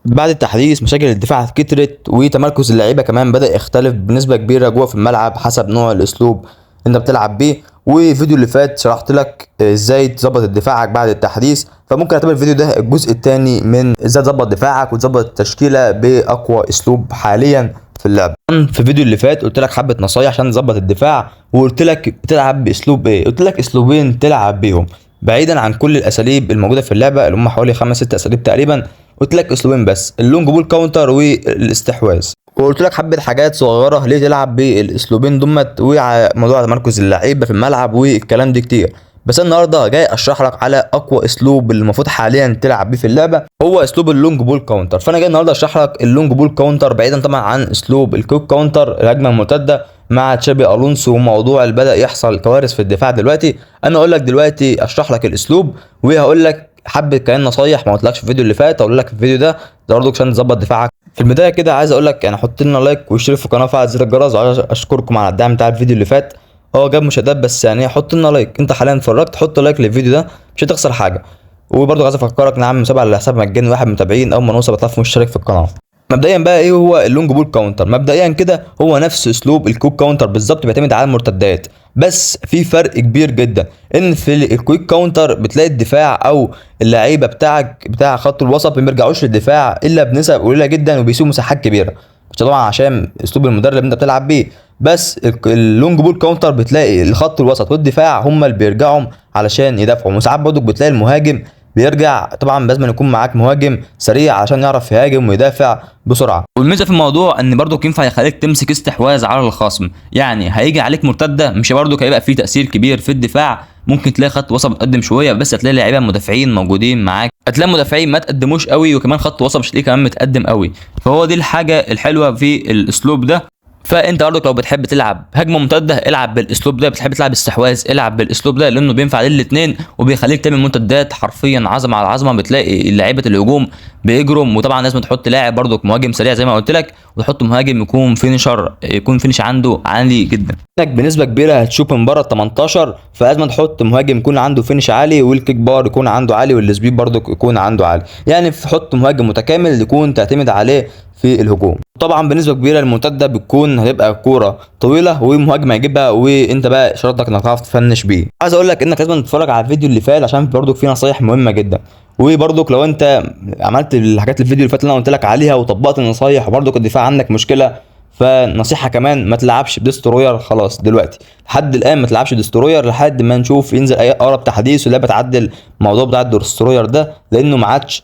بعد التحديث مشاكل الدفاع كترت، وتمركز اللعيبه كمان بدأ يختلف بنسبه كبيره جوه في الملعب حسب نوع الاسلوب اللي انت بتلعب بيه. وفيديو اللي فات شرحت لك ازاي تظبط دفاعك بعد التحديث، فممكن اعتبر الفيديو ده الجزء الثاني من ازاي تظبط دفاعك وتظبط التشكيله باقوى اسلوب حاليا في اللعب. في الفيديو اللي فات قلت لك حبه نصايح عشان تظبط الدفاع، وقلت لك تلعب باسلوب ايه. قلت لك اسلوبين تلعب بيهم بعيدا عن كل الاساليب الموجوده في اللعبه اللي هم حوالي 5 6 اساليب تقريبا. قلت لك اسلوبين بس، اللونج بول كاونتر والاستحواذ. وقلت لك حبه حاجات صغيره ليه تلعب بالاسلوبين دمت، وموضوع تمركز اللعيبه في الملعب والكلام ده كتير. بس أنا النهارده جاي اشرح لك على اقوى اسلوب اللي المفروض حاليا تلعب بيه في اللعبه، هو اسلوب اللونج بول كاونتر. فانا جاي النهارده اشرح لك اللونج بول كاونتر بعيدا طبعا عن اسلوب الكويك كاونتر الهجمه المرتده مع تشابي الونسو، وموضوع اللي بدا يحصل كوارث في الدفاع دلوقتي. انا اقول لك دلوقتي اشرح لك الاسلوب، وهقول لك حبه كمان نصايح ما قلتلكش في الفيديو اللي فات اقول لك في الفيديو ده برضه عشان تظبط دفاعك. في البدايه كده عايز اقول لك يعني حط لنا لايك واشترك في القناه وفعل زر الجرس، وعايز اشكركم على الدعم بتاع الفيديو اللي فات. هو جاب مشاهدات بس يعني حط لنا لايك، انت حاليا اتفرجت حط لايك للفيديو ده مش هتخسر حاجه. وبرضه عايز افكرك نعمل مسابقه على حساب مجاني 1 متابعين اول ما نوصل 1000 مشترك في القناه. مبدئيا بقى ايه هو اللونج بول كاونتر؟ مبدئيا كده هو نفس اسلوب الكويك كاونتر بالظبط، بيعتمد على المرتدات، بس في فرق كبير جدا ان في الكويك كاونتر بتلاقي الدفاع او اللعيبه بتاع خط الوسط ما بيرجعوش للدفاع الا بنسب قليله جدا وبيسيبوا مساحات كبيره، مش طبعا عشان اسلوب المدرب اللي انت بتلعب بيه. بس اللونج بول كاونتر بتلاقي الخط الوسط والدفاع هم اللي بيرجعوا علشان يدافعوا، وساعات برضك بتلاقي المهاجم بيرجع. طبعا لازم يكون معاك مهاجم سريع عشان يعرف يهاجم ويدافع بسرعه. والميزه في الموضوع ان برضك ينفع يخليك تمسك استحواذ على الخصم، يعني هيجي عليك مرتده مش برضك هيبقى فيه تاثير كبير في الدفاع. ممكن تلاقي خط وسط متقدم شويه بس هتلاقي لعيبه مدافعين موجودين معاك، هتلاقي مدافعين ما تقدموش قوي، وكمان خط وسط مش هتلاقيه كمان متقدم قوي. فهو دي الحاجه الحلوه في الاسلوب ده. فانت برضك لو بتحب تلعب هجمه ممتده العب بالاسلوب ده، بتحب تلعب استحواذ العب بالاسلوب ده، لانه بينفع للاثنين وبيخليك تعمل منتدات حرفيا عظمه على عظمه. بتلاقي لعيبه الهجوم بيجرم، وطبعا لازم تحط لاعب برضك مهاجم سريع زي ما قلت لك، وتحط مهاجم يكون فينيشر، يكون فينيش عنده عالي جدا. بنسبه كبيره هتشوف من بره ال 18، فلازم تحط مهاجم يكون عنده فينيش عالي، والكيك بار يكون عنده عالي، والسبيد برضك يكون عنده عالي. يعني حط مهاجم متكامل يكون تعتمد عليه في الهجوم. طبعا بنسبه كبيره المرتده بتكون هتبقى كوره طويله ومهاجم هيجيبها، وانت بقى شرطك انك تعرف تفنش بيه. عايز اقول لك انك لازم تتفرج على الفيديو اللي فات عشان برضك فيه نصايح مهمه جدا. وبرضك لو انت عملت الحاجات الفيديو اللي فات اللي انا قلت لك عليها وطبقت النصايح وبرضك الدفاع عندك مشكله، فنصيحه كمان ما تلعبش بدستروير خلاص دلوقتي. لحد الان ما تلعبش دستروير لحد ما نشوف ينزل اي اقرب تحديث واللعبه تعدل الموضوع بتاع الدستروير ده، لانه ما عادش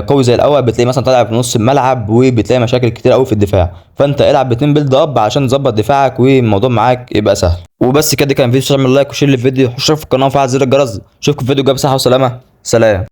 قوي زي الاول. بتلاقي مثلا طالع في نص الملعب وبتلاقي مشاكل كتير قوي في الدفاع، فانت العب باتنين بيلد اب عشان تظبط دفاعك والموضوع معاك يبقى سهل. وبس كده كان فيديو، تعمل لايك وشير الفيديو واشترك في القناه وفعل زر الجرس. اشوفكم في فيديو جاي بصحه وسلامه. سلام.